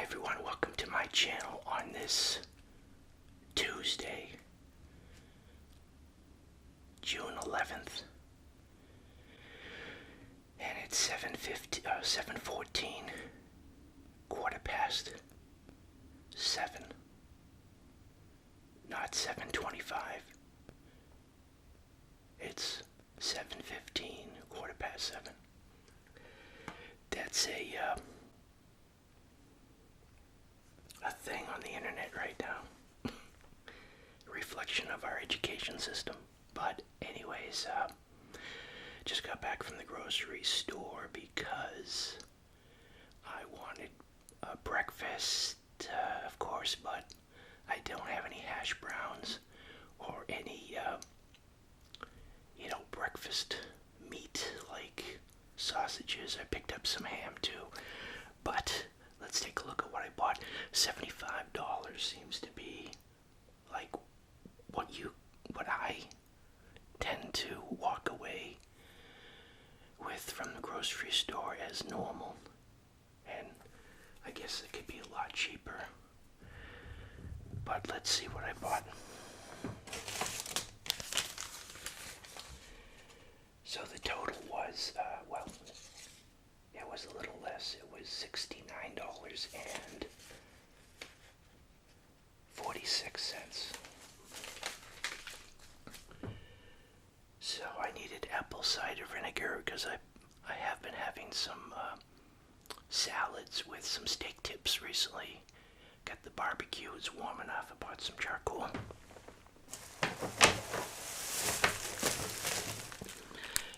everyone, welcome to my channel on this Tuesday, June 11th, and it's 7:14, quarter past 7, not 7:25, it's 7:15, quarter past 7. That's a thing on the internet right now. A reflection of our education system. But anyways, just got back from the grocery store because I wanted breakfast, of course, but I don't have any hash browns or any, breakfast meat like sausages. I picked up some ham too, but let's take a look at what I bought. $75 seems to be like what I tend to walk away with from the grocery store as normal, and I guess it could be a lot cheaper, but let's see what I bought. So the total was, it was a little less. It was $69.46. So I needed apple cider vinegar because I have been having some salads with some steak tips recently. Got the barbecue, it's warm enough. I bought some charcoal.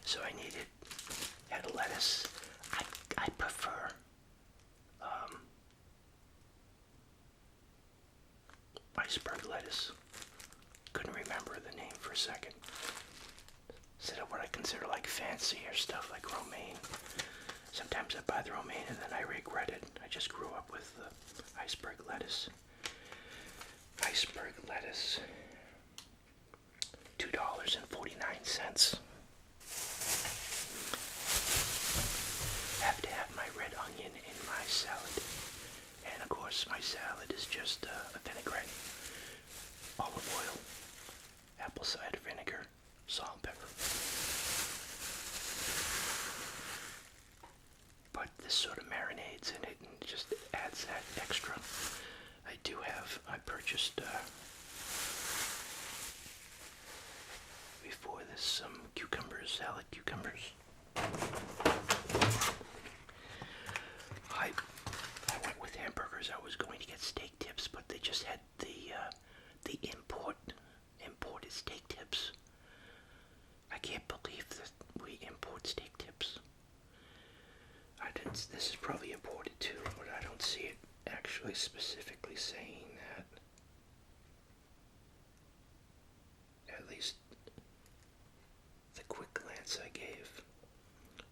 So had a lettuce. I prefer iceberg lettuce. Couldn't remember the name for a second. Instead of what I consider like fancier stuff like romaine. Sometimes I buy the romaine and then I regret it. I just grew up with the iceberg lettuce. Iceberg lettuce. $2.49. Have to have my red onion in my salad. And of course my salad is just a vinaigrette, olive oil, apple cider vinegar, salt and pepper. But this sort of marinades in it and just adds that extra. I purchased before this some cucumbers, salad cucumbers. I went with hamburgers. I was going to get steak tips, but they just had the imported steak tips. I can't believe that we import steak tips. This is probably imported too, but I don't see it actually specifically saying that. At least the quick glance I gave.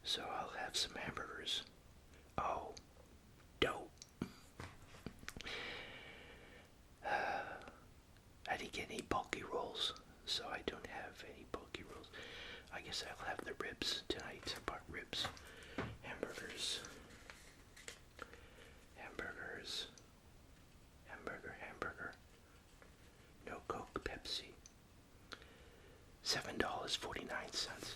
So I'll have some hamburgers. Oh, dope. I didn't get any bulky rolls, so I don't have any bulky rolls. I guess I'll have the ribs tonight. I bought ribs. Hamburgers. Hamburger. No Coke, Pepsi. $7.49.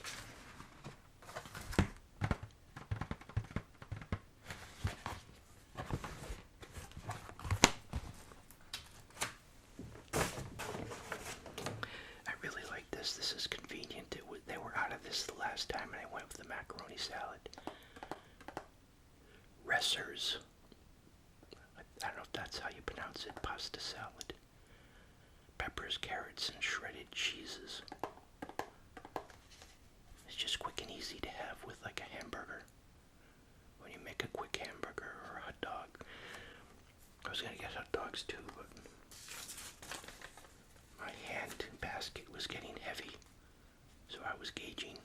I really like this. This is convenient. They were out of this the last time, and I went with the macaroni salad. Resellers. I don't know if that's how you pronounce it. Pasta salad. Peppers, carrots, and shredded cheeses. It's just quick and easy to have with like a hamburger. When you make a quick hamburger or a hot dog. I was going to get hot dogs too, but my hand basket was getting heavy. So I was gauging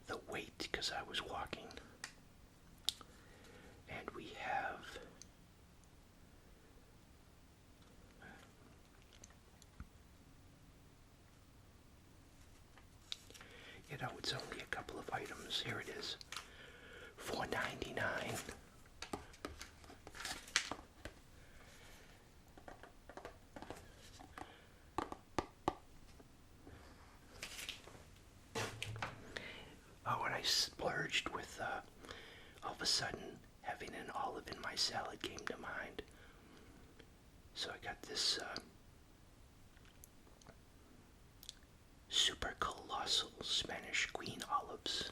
the weight because I was walking. And we have it's only a couple of items. Here it is. $4.99. splurged with, all of a sudden, having an olive in my salad came to mind. So I got this super colossal Spanish queen olives.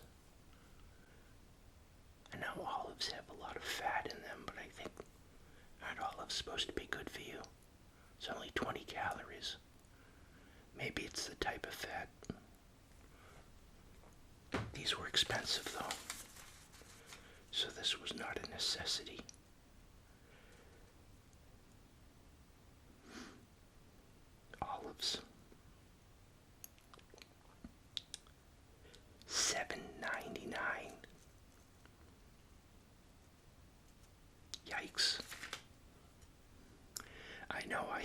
I know olives have a lot of fat in them, but I think aren't olives supposed to be good for you? It's only 20 calories. Maybe it's the type of fat. These were expensive though, so this was not a necessity. Olives. $7.99. Yikes. I know I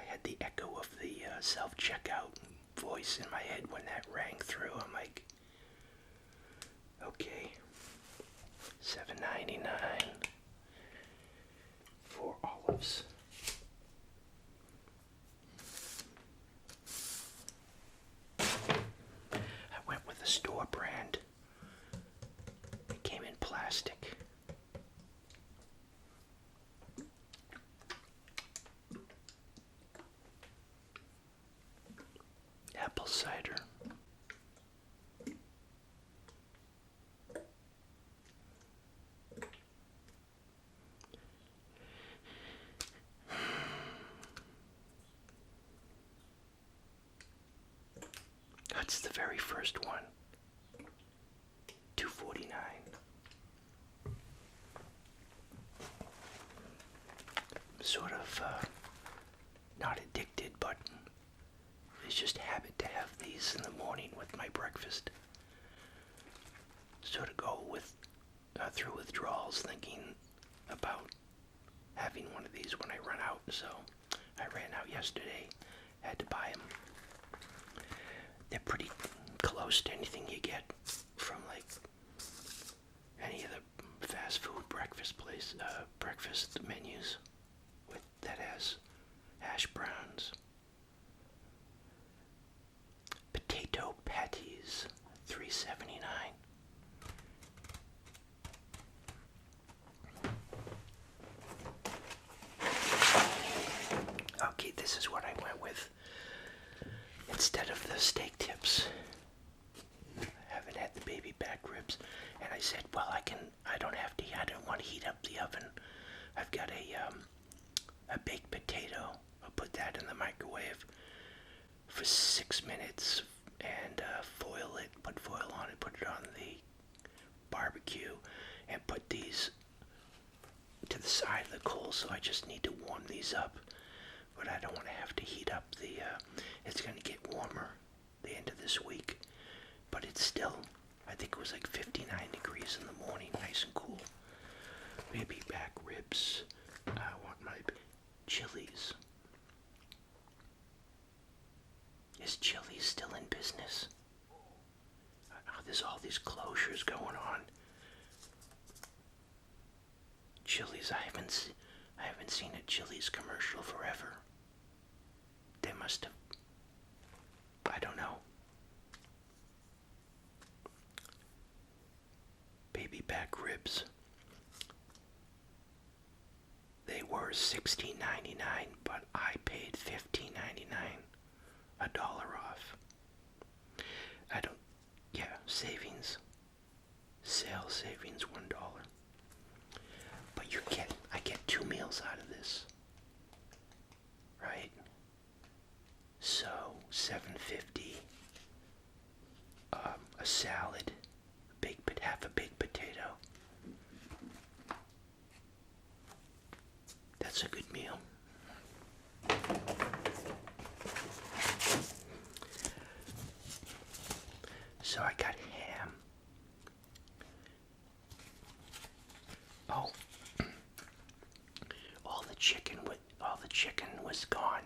had the echo of the self-checkout voice in my head when that rang through. I'm like, okay, $7.99 for olives. I went with a store brand. It came in plastic. Apple cider. That's the very first one. $2.49. Sort of not addicted, but it's just a habit to have these in the morning with my breakfast. Sort of go with through withdrawals, thinking about having one of these when I run out. So I ran out yesterday, had to buy them. They're pretty close to anything you get from like any of the fast food breakfast menus that has hash browns. Potato patties, $3.79. Okay, this is what I went with. Instead of the steak tips, I haven't had the baby back ribs, and I said, well, I don't want to heat up the oven. I've got a baked potato. I'll put that in the microwave for 6 minutes and foil it, put foil on it, put it on the barbecue, and put these to the side of the coals. So I just need to warm these up, but I don't want to have to heat up the, it's going to get warmer the end of this week, but it's still, I think it was like 59 degrees in the morning, nice and cool. Baby back ribs. I want my Chili's. Is Chili's still in business? There's all these closures going on. Chili's, I haven't seen a Chili's commercial forever. They must have, I don't know. Baby back ribs. They were $16.99, but I paid $15.99, $1 off. Savings. Sale savings, $1. But I get 2 meals out of this. Right? So, $7.50. A salad, half a baked potato. That's a good meal. So I got ham. Oh, all the chicken was gone.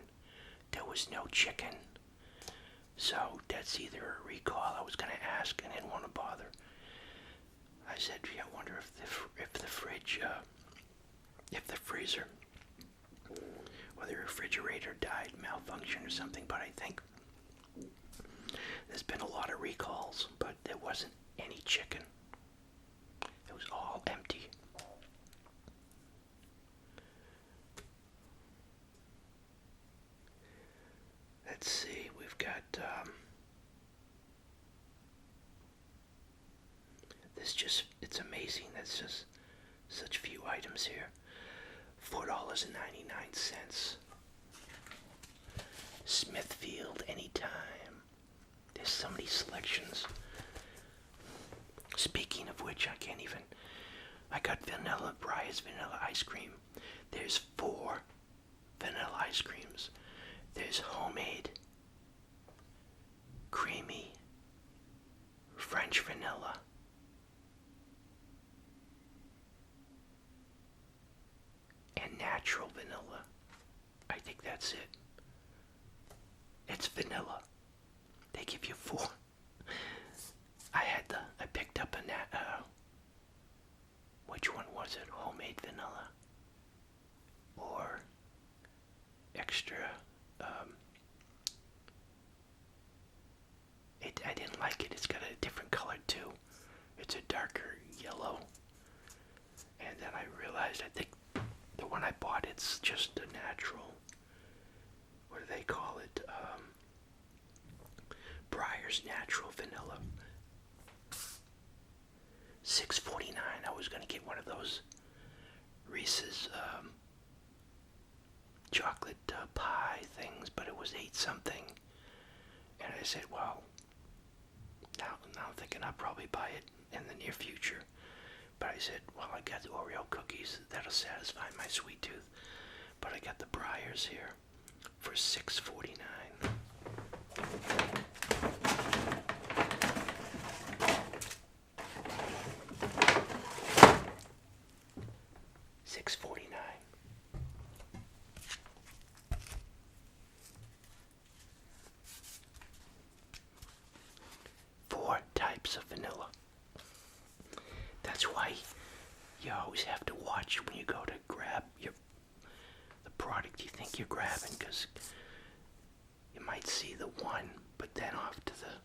There was no chicken. So that's either a recall. I was going to ask and didn't want to bother. I said, I wonder if the freezer or the refrigerator died, malfunction or something. But I think there's been a lot of recalls, but there wasn't any chicken. It was all empty. Let's see, we've got it's amazing. That's just such few items here. $4.99. Smithfield Anytime. There's so many selections. Speaking of which, I got vanilla, Briar's vanilla ice cream. There's 4 vanilla ice creams. There's homemade, creamy, French vanilla, and natural vanilla. I think that's it. It's vanilla. They give you 4. I picked up which one was it? Homemade vanilla or extra. I didn't like it. It's got a different color too. It's a darker yellow. And then I realized, I think the one I bought, it's just a natural, what do they call it? Breyer's Natural Vanilla. $6.49. I was gonna get one of those Reese's chocolate pie things, but it was 8 something. And I said, well, now I'm thinking I'll probably buy it in the near future. But I said, well, I got the Oreo cookies. That'll satisfy my sweet tooth. But I got the Breyers here for $6.49. $6.49. 4 types of vanilla. That's why you always have to watch when you go to grab the product you think you're grabbing, because you might see the one, but then off to the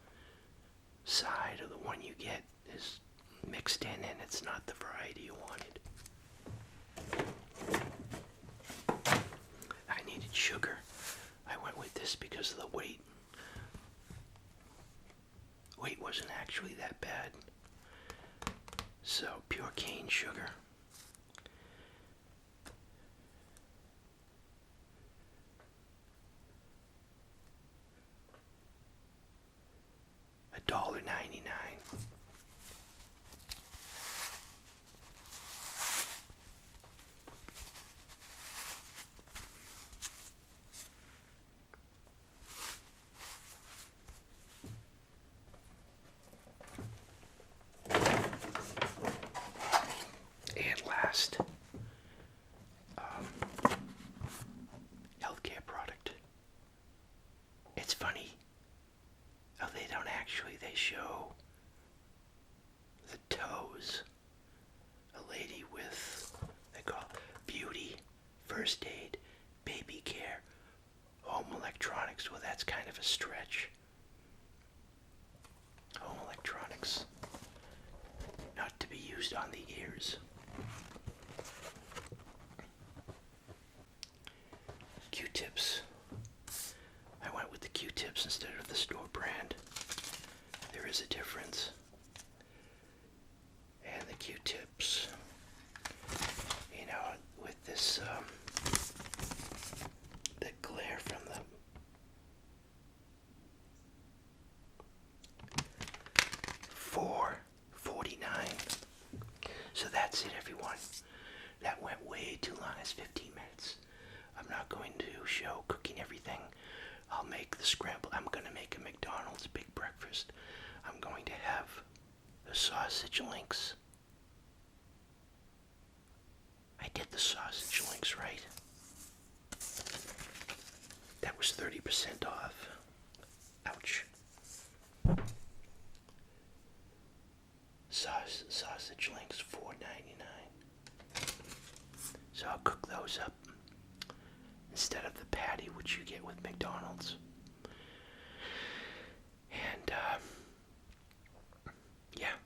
side of the one you get is mixed in and it's not the variety you wanted. I needed sugar. I went with this because of the weight. Weight wasn't actually that bad. So, pure cane sugar. $1.99. And last, healthcare product. It's funny how they show the toes. A lady with, they call beauty, first aid, baby care, home electronics. Well, that's kind of a stretch. Home electronics, not to be used on the ears. Q-tips. I went with the Q-tips instead of the store brand. There is a difference. And the Q-tips, with this, the glare from them. $4.49. So that's it, everyone. That went way too long. It's 15 minutes. I'm not going to show cooking everything. I'll make the scramble. I'm going to make a McDonald's big breakfast. I'm going to have the sausage links. I did the sausage links right. That was 30% off. Ouch. Sausage links, $4.99. So I'll cook those up instead of the patty, which you get with McDonald's. And yeah,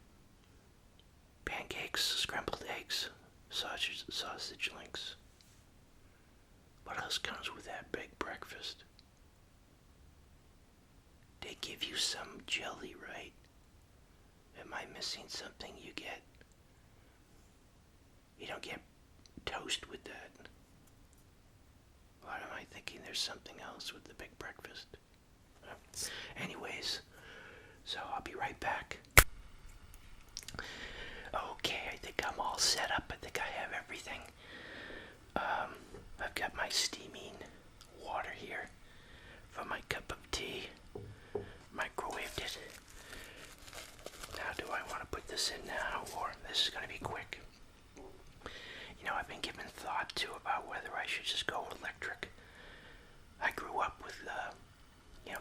links, scrambled eggs, sausage links. What else comes with that big breakfast? They give you some jelly, right? Am I missing something? You don't get toast with that. What am I thinking? There's something else with the big breakfast. Anyways, so I'll be right back. Okay, I think I'm all set up. I think I have everything. I've got my steaming water here for my cup of tea. Microwaved it. Now, do I want to put this in now, or this is going to be quick? You know, I've been giving thought to about whether I should just go electric. I grew up with,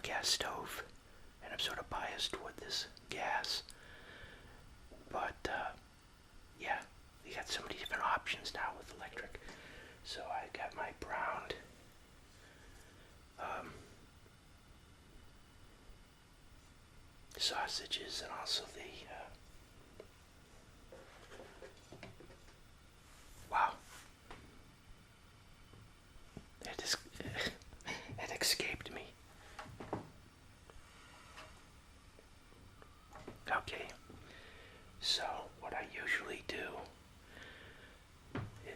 gas stove, and I'm sort of biased toward this gas. But, yeah, you got so many different options now with electric. So I got my browned, sausages, and also the, wow. It escaped me. Okay, so what I usually do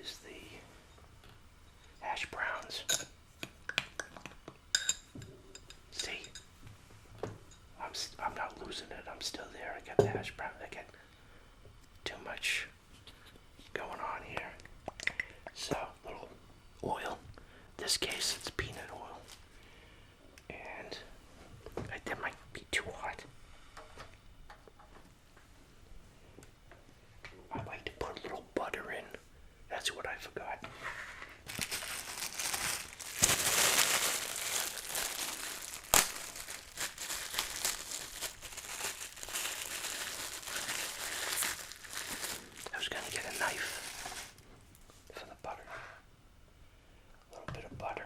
is the hash browns. See, I'm not losing it. I'm still there. I got the hash brown. I got too much going on here. So, little oil. In this case, it's peanut oil. And that might be too hot. I like to put a little butter in. That's what I forgot. I was going to get a knife for the butter. A little bit of butter.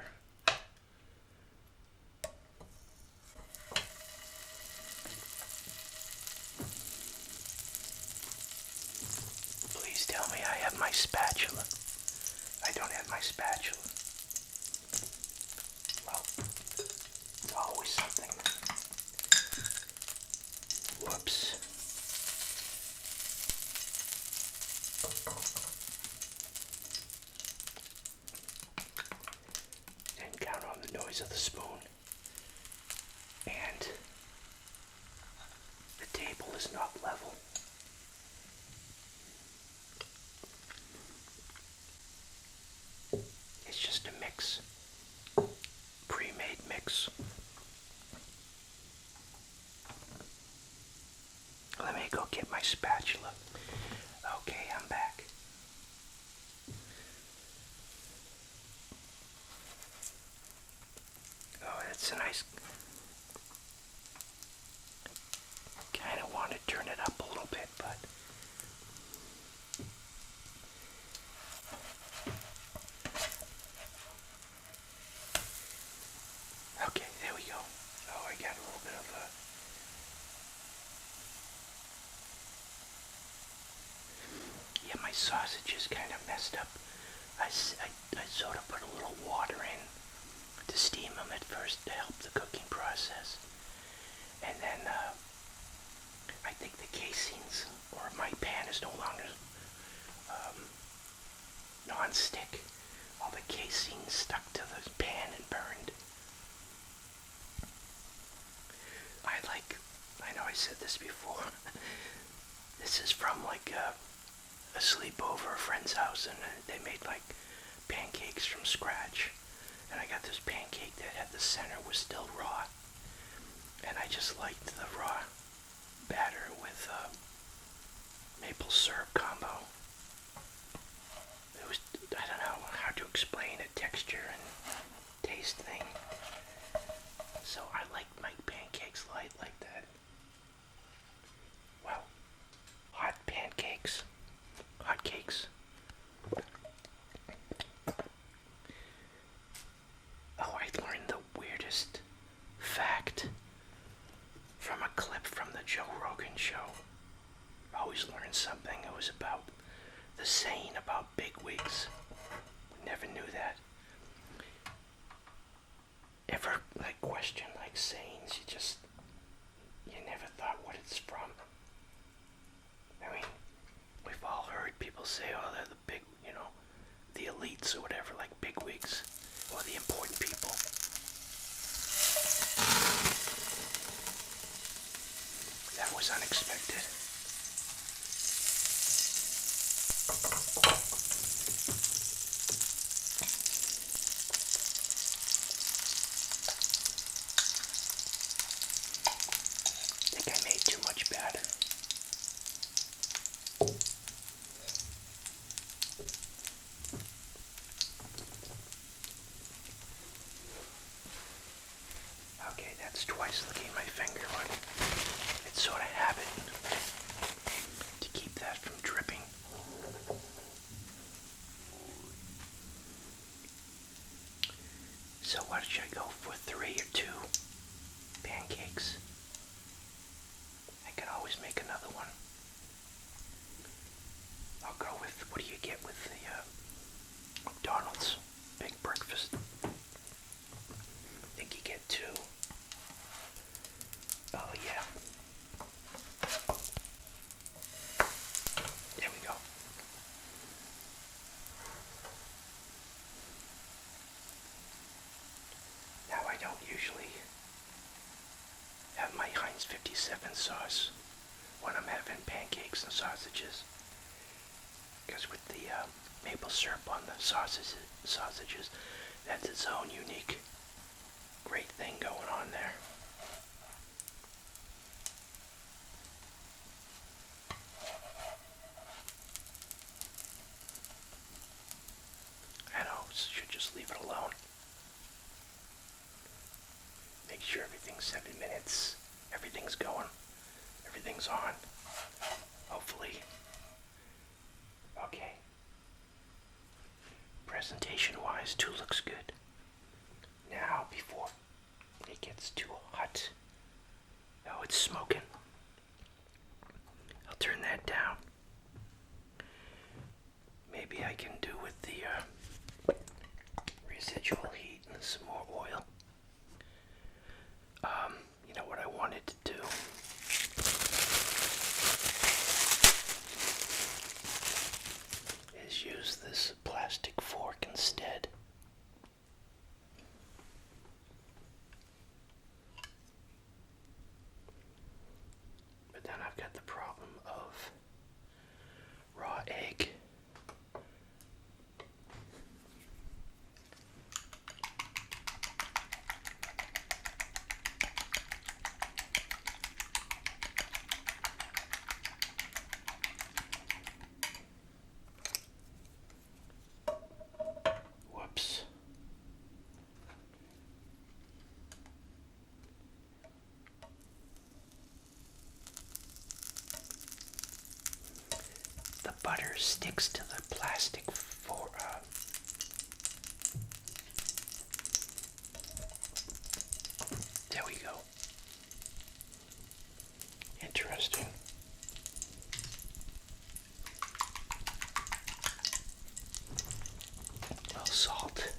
Please tell me I have my spatula. I don't have my spatula. Well, always something. Whoops. Didn't count on the noise of the spoon. And the table is not level. It's just a mix. Pre-made mix. Let me go get my spatula. Okay, I'm back. Oh, that's a nice... Kind of want to turn it up a little bit, but... Okay, there we go. Oh, I got a little bit of a... Yeah, my sausage is kind of messed up. I sort of put a little water in to steam them at first to help the cooking process. And then I think the casings, or my pan is no longer non-stick. All the casings stuck to the pan and burned. I know I said this before. This is from like a sleepover, a friend's house, and they made like pancakes from scratch. And I got this pancake that had the center was still raw. And I just liked the raw batter with maple syrup combo. It was, I don't know how to explain a texture and taste thing. So I like my pancakes light like that. Wow. Hot pancakes. Hot cakes. Oh, I learned the weirdest fact from a clip from the Joe Rogan show. Always learn something. It was about the saying about bigwigs. Never knew that. Ever like question like sayings you never thought what it's from? I mean, we've all heard people say, oh, they're the big, the elites or whatever, like bigwigs, or the important people. That was unexpected. I think I made too much batter. Okay, that's twice licking my finger, but it's sort of habit to keep that from dripping. So what should I go for, 3 or 2 pancakes? I can always make another one. I'll go with, what do you get with the McDonald's big breakfast? I think you get 2. Oh yeah. There we go. Now I don't usually have my Heinz 57 sauce when I'm having pancakes and sausages, because with the maple syrup on the sausages, that's its own unique great thing going on there. I know, should just leave it alone. Make sure everything's 7 minutes, everything's going, everything's on, hopefully. Okay. Presentation-wise, 2 looks good. Now, before it gets too hot, oh, it's smoking. I'll turn that down. Maybe I can do with the residual heat and some more oil. You know what I wanted to do? Is use this plastic fork instead. But then I've got the problem of raw egg. Whoops. The butter sticks to the plastic there we go. Interesting. Well, salt.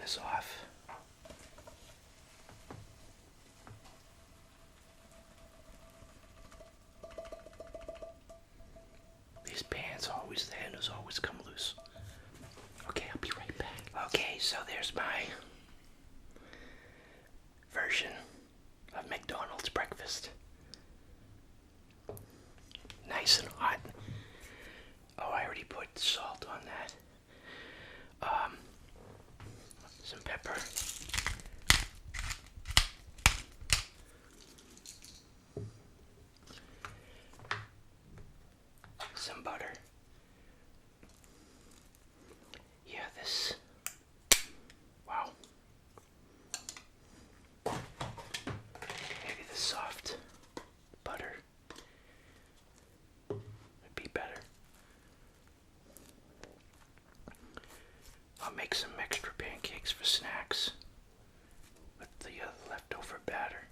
this off. These pans always, the handles always come loose. Okay, I'll be right back. Okay, so there's my version of McDonald's breakfast. Nice and hot. Oh, I already put salt on that. Some pepper. Some butter. Yeah, this. Wow. Maybe the soft butter would be better. I'll make some extra pancakes for snacks with the leftover batter.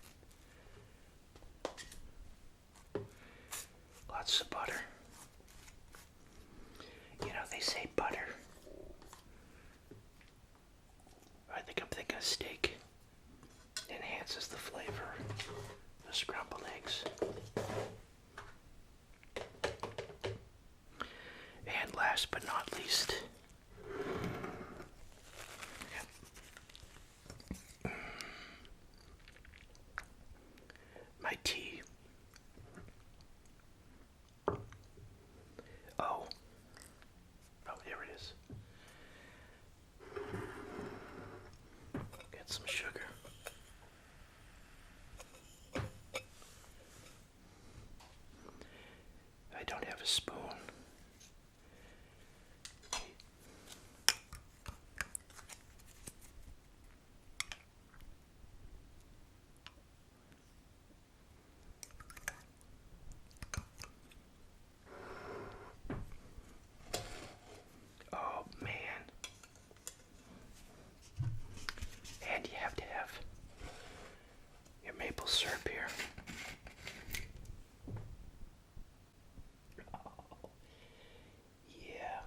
Lots of butter. You know, they say butter. I think I'm thinking of steak. Enhances the flavor of the scrambled eggs. And last but not least, my tea. Oh, there it is. Get some sugar. I don't have a spoon. Oh man. And you have to have your maple syrup here. Oh, yeah.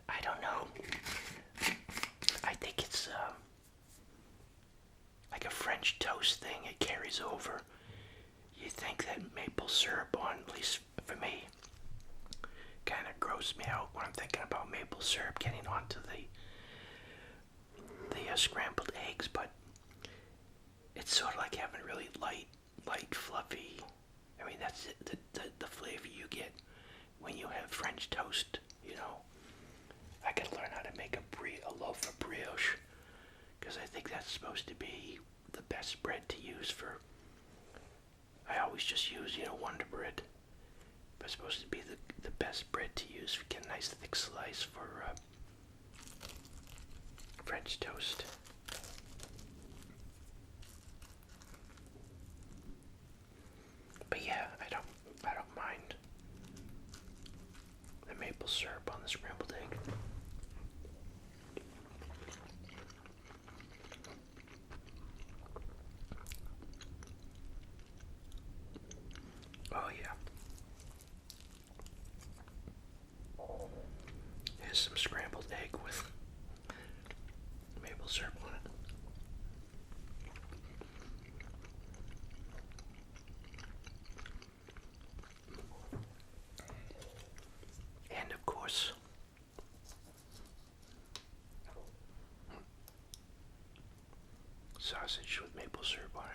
I don't know. I think it's like a French toast thing. It carries over. You think that maple syrup on, at least for me, kind of grosses me out when I'm thinking about maple syrup getting onto the scrambled eggs, but it's sort of like having really light, fluffy. I mean, that's the flavor you get when you have French toast. You know, I gotta learn how to make a loaf of brioche, because I think that's supposed to be the best bread to use for. I always just use, Wonder Bread. But it's supposed to be the best bread to use. Get a nice thick slice for French toast. But yeah, I don't mind the maple syrup on the scrambled egg. Oh yeah. Here's some scrambled egg with maple syrup on it. And of course, sausage with maple syrup on it.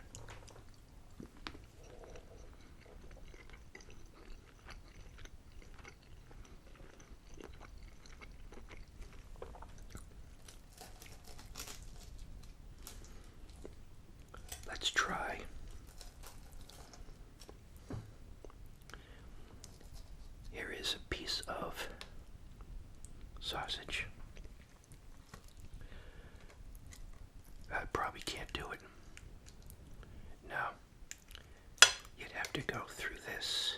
Let's try here is a piece of sausage. I probably can't do it. No. You'd have to go through this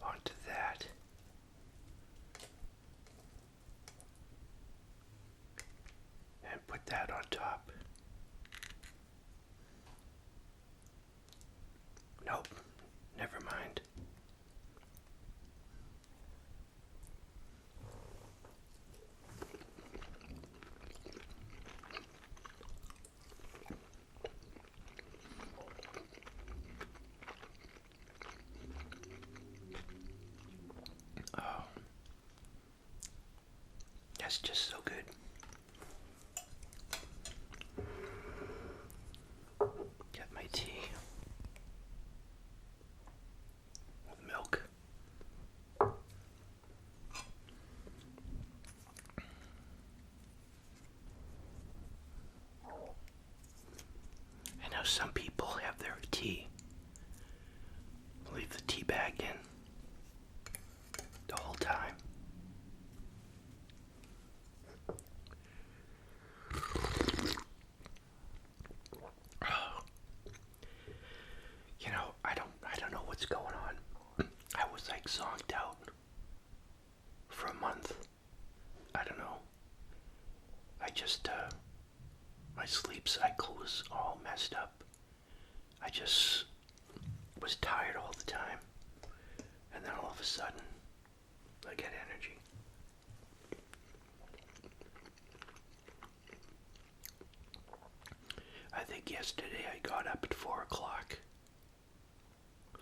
onto that. And put that on top. Nope, never mind. It's just so good. Get my tea with milk. I know some people have their tea, leave the tea bag in the whole time. You know, I don't know what's going on. I was like zonked out for a month. I don't know. I just my sleep cycle was all messed up. I just was tired all the time. And then all of a sudden, I get energy. I think yesterday I got up at 4 o'clock,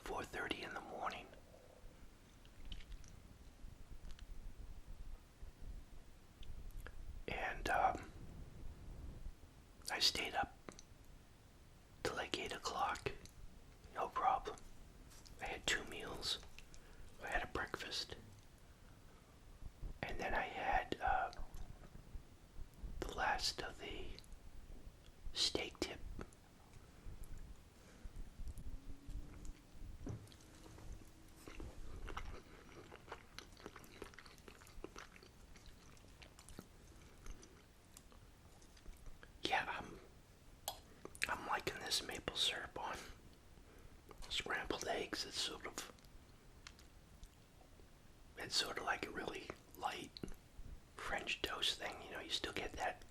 4:30 in the morning. And I stayed up till like 8 o'clock, no problem. I had 2 meals. I had a breakfast, and then I had the last of the steak tip. Yeah, I'm liking this maple syrup on scrambled eggs. It's sort of like a really light French toast thing. You know, you still get that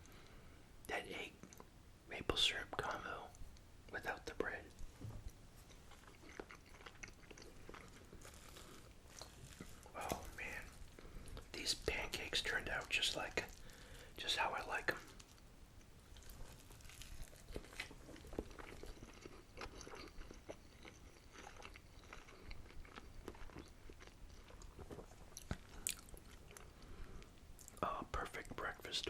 egg maple syrup combo without the bread. Oh man, these pancakes turned out just how I like them. Oh, perfect breakfast.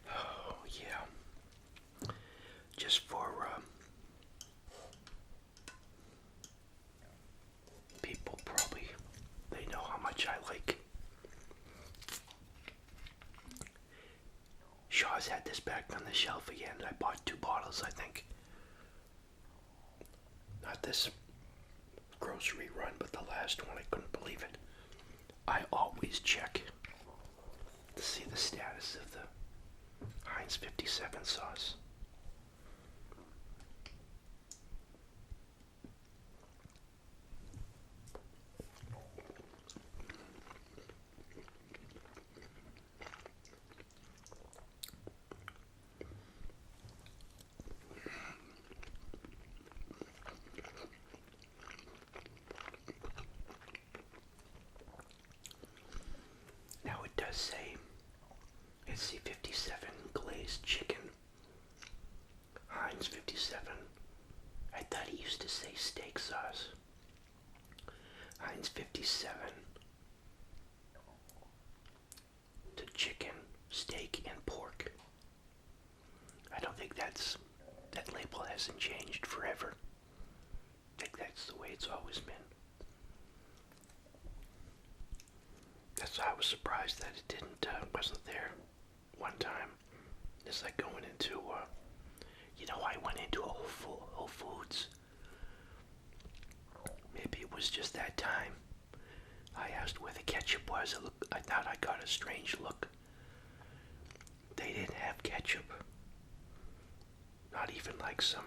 Oh yeah, just for people probably, they know how much I like. Shaw's had this back on the shelf again. I bought 2 bottles, I think. Not this grocery run, but the last one. I couldn't believe it. I always check to see the status of the Heinz 57 sauce. Now it does say it's the 57 glazed chicken. Heinz 57. I thought it used to say steak sauce. Heinz 57. To chicken, steak, and pork. I don't think that label hasn't changed forever. I think that's the way it's always been. That's why I was surprised that it wasn't there one time. It's like going into, I went into a Whole Foods. Maybe it was just that time. I asked where the ketchup was. I thought I got a strange look. They didn't have ketchup. Not even like some,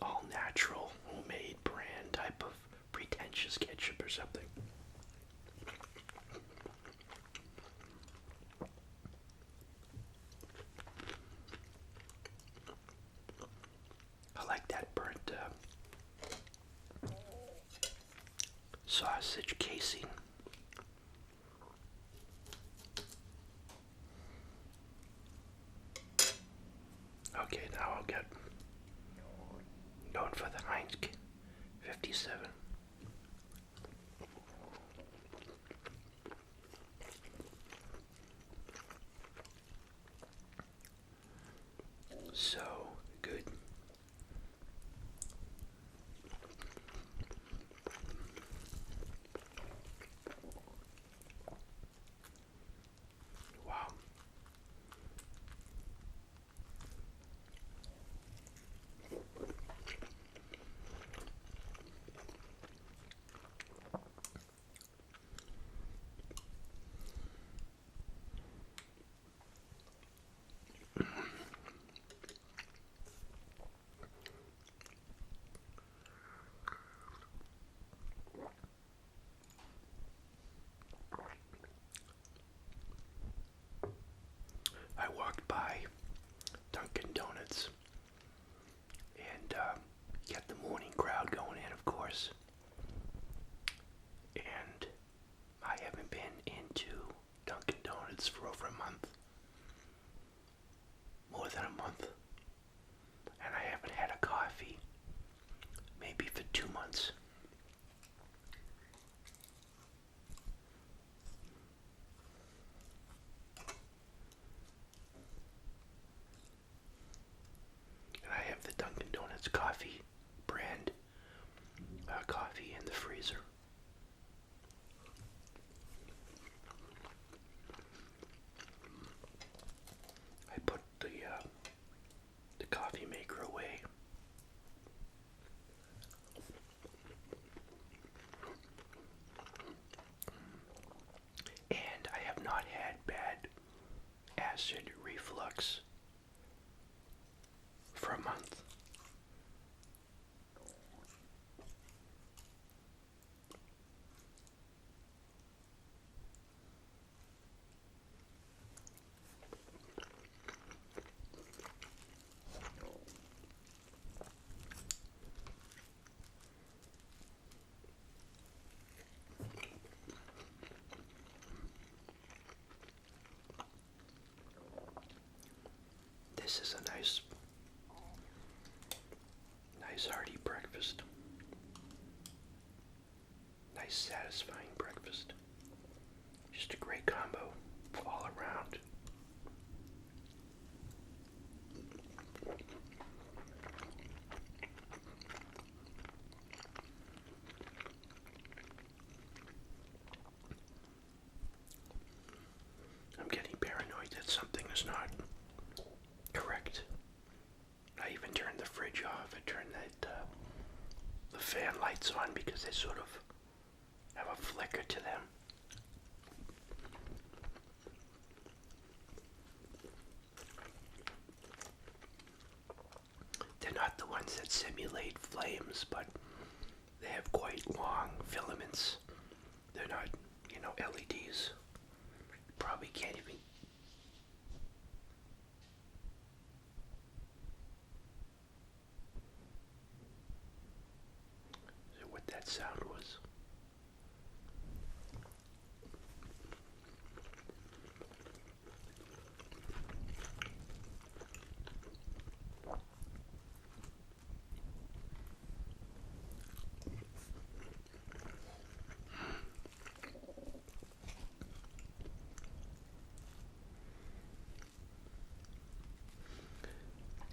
all natural, homemade brand type of pretentious ketchup or something. I like that burnt sausage casing. freezer. I put the coffee maker away. And I have not had bad acid reflux for a month. This is a nice hearty breakfast. Nice satisfying breakfast. Just a great combo all around. I'm getting paranoid that something is not correct. I even turned the fridge off. I turned the fan lights on because they sort of have a flicker to them. They're not the ones that simulate flames, but they have quite long filaments. They're not, LEDs. Probably can't even. Is it what that sound was?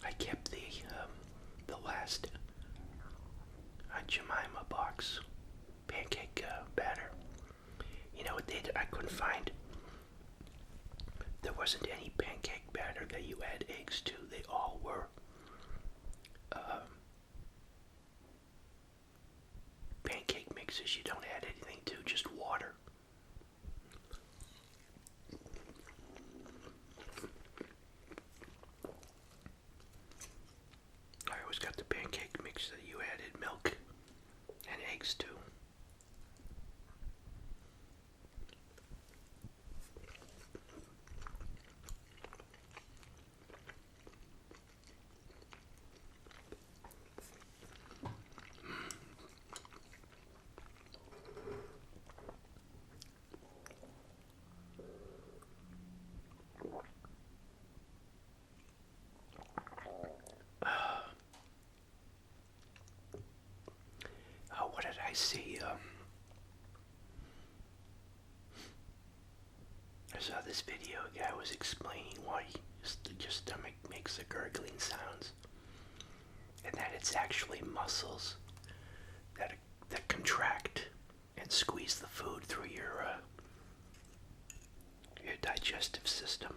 I kept the last Jemima box pancake batter. You know what I couldn't find? There wasn't any pancake batter that you add eggs to. They all were pancake mixes you don't add anything to, just water. I always got the pancake mix that you added milk and eggs to. What did I see? I saw this video. A guy was explaining why your stomach makes the gurgling sounds, and that it's actually muscles that contract and squeeze the food through your digestive system.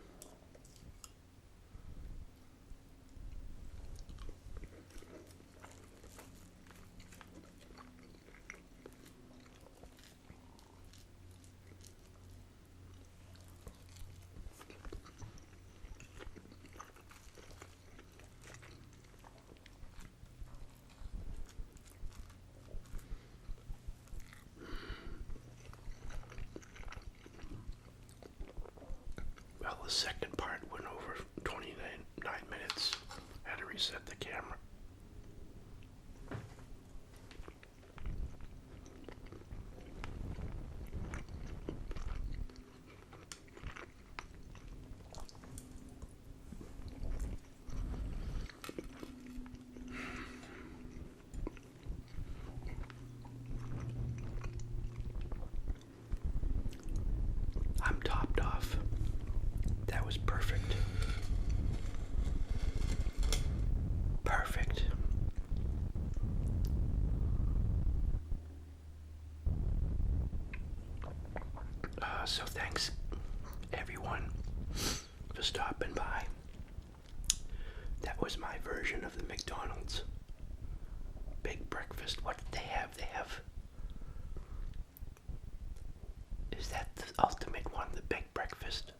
Well, the second part went over 29 minutes. I had to reset the camera. I'm topped off. That was perfect. Perfect. So thanks everyone for stopping by. That was my version of the McDonald's big breakfast. What did they have? Is that the ultimate one, the big breakfast?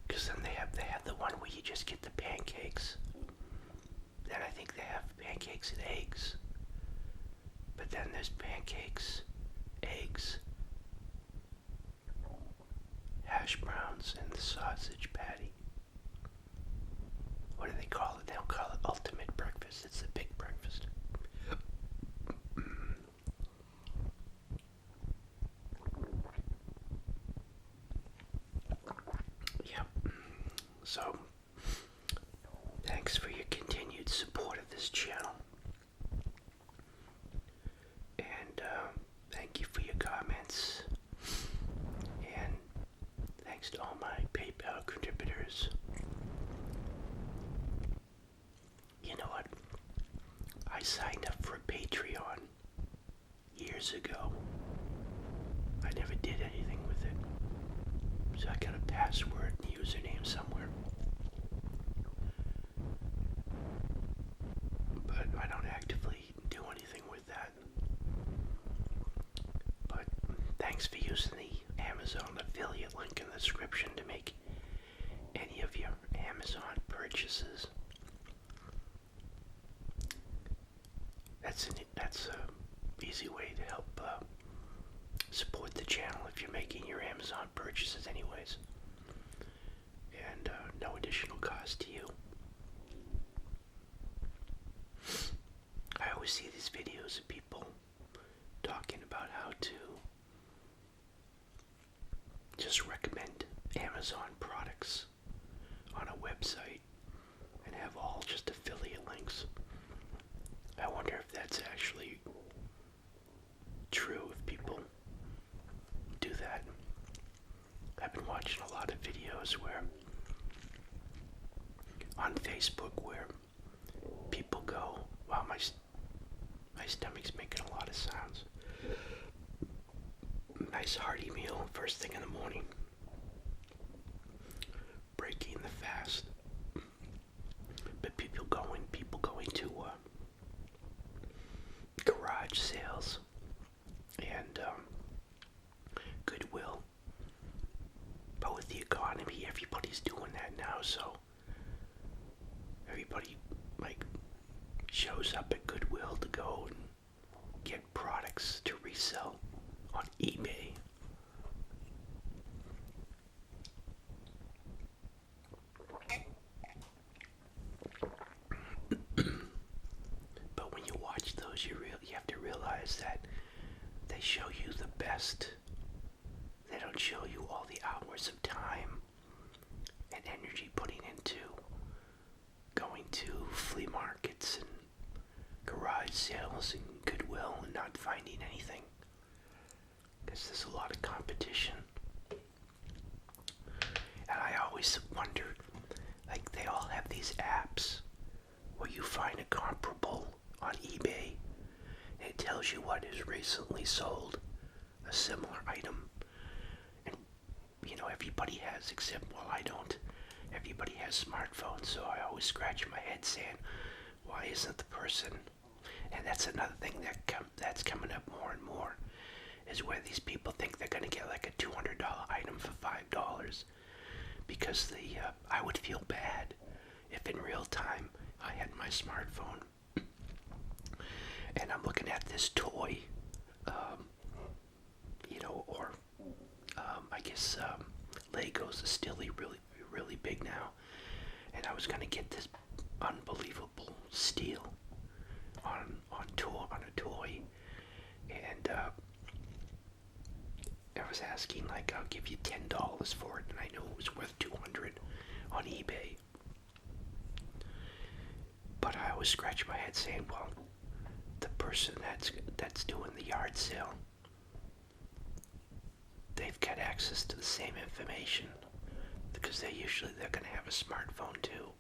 Because then they have the one where you just get the pancakes. Then I think they have pancakes and eggs. But then there's pancakes, eggs, hash browns, and the sausage patty. What do they call it? They don't call it ultimate breakfast. It's the big breakfast. Yep. So, thanks for your continued support of this channel. And thank you for your comments. And thanks to all my PayPal contributors. You know what? I signed up for a Patreon years ago. I never did anything with it. So I got a password and username somewhere. But I don't actively do anything with that. But thanks for using the Amazon affiliate link in the description to make any of your Amazon purchases. That's a easy way to help support the channel if you're making your Amazon purchases anyways. And no additional cost to you. I always see these videos of people talking about how to just recommend Amazon products on a website and have all just affiliate links. I wonder if that's actually true, if people do that. I've been watching a lot of videos where on Facebook where people go, wow, my stomach's making a lot of sounds. Nice hearty meal first thing in the morning. Breaking the fast. But people going to garage sales and Goodwill. But with the economy, everybody's doing that now, so everybody shows up at Goodwill to go and get products to resell on eBay. But when you watch those, you have to realize that they show you the best. They don't show you all the hours of time and energy putting into going to flea markets and garage sales and Goodwill and not finding anything. Because there's a lot of competition. And I always wonder, they all have these apps where you find a comparable on eBay and it tells you what is recently sold, a similar item. And everybody has, except, well, I don't. Everybody has smartphones, so I always scratch my head saying, why isn't the person? And that's another thing that's coming up more and more, is where these people think they're going to get like a $200 item for $5, because I would feel bad if in real time I had my smartphone and I'm looking at this toy, or I guess Legos is still really big now, and I was going to get this unbelievable steal on a toy, and I was asking, I'll give you $10 for it, and I knew it was worth $200 on eBay. But I always scratch my head saying, well, the person that's doing the yard sale, they've got access to the same information, because they're going to have a smartphone too.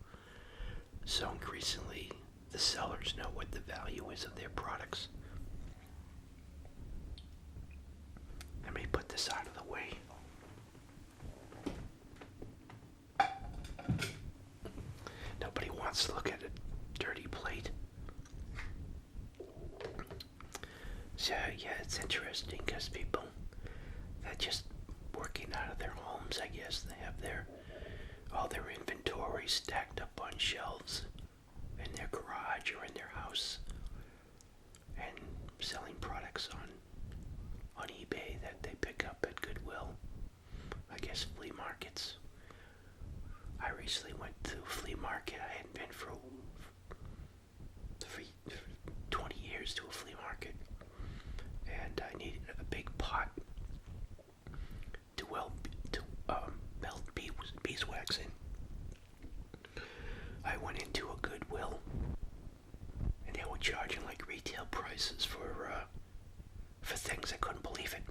So increasingly, the sellers know what the value is of their products. Let me put this out of the So yeah, it's interesting because people that just working out of their homes, I guess they have all their inventory stacked up on shelves in their garage or in their house, and selling products on eBay that they pick up at Goodwill. I guess flea markets. I recently went to a flea market. I hadn't been for 20 years to a flea market, and I needed a big pot to melt beeswax in. I went into a Goodwill, and they were charging like retail prices for things. I couldn't believe it.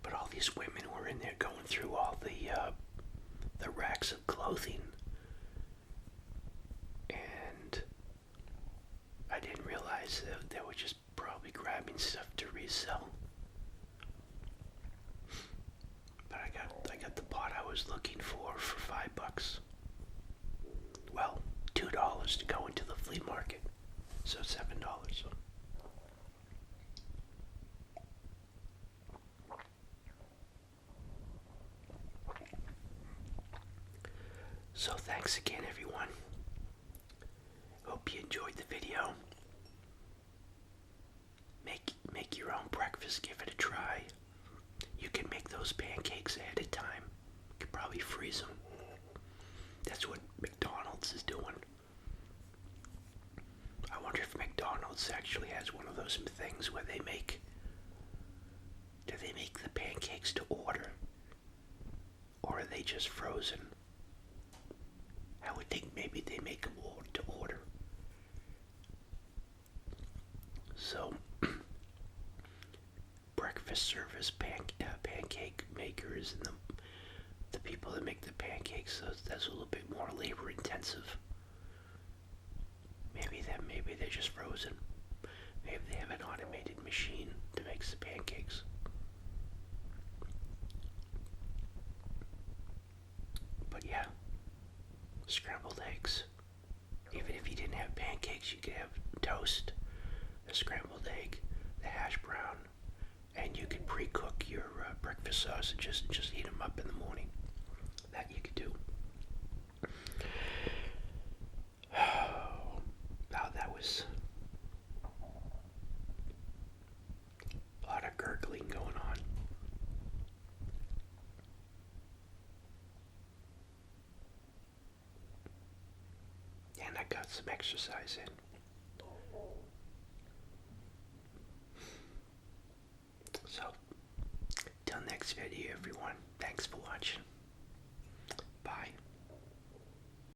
But all these women were in there going through all the racks of clothing, and I didn't realize that they were just probably grabbing stuff to resell. But I got the pot I was looking for $5. Well, $2 to go into the flea market, so $7. So thanks again, everyone. Hope you enjoyed the video. Make your own breakfast. Give it a try. You can make those pancakes ahead of time. You could probably freeze them. That's what McDonald's is doing. I wonder if McDonald's actually has one of those things where do they make the pancakes to order? Or are they just frozen? I would think maybe they make them to order. So, breakfast service pancake makers and the people that make the pancakes, that's a little bit more labor intensive. Maybe they're just frozen. Maybe they have an automated machine that makes the pancakes. But yeah, scrambled eggs. Even if you didn't have pancakes, you could have toast, a scrambled egg, the hash brown, and you could pre-cook your breakfast sausages and just heat them up in the morning. That you could do. Wow, that was a lot of gurgling going on. And I got some exercise in. So, till next video, everyone. Thanks for watching.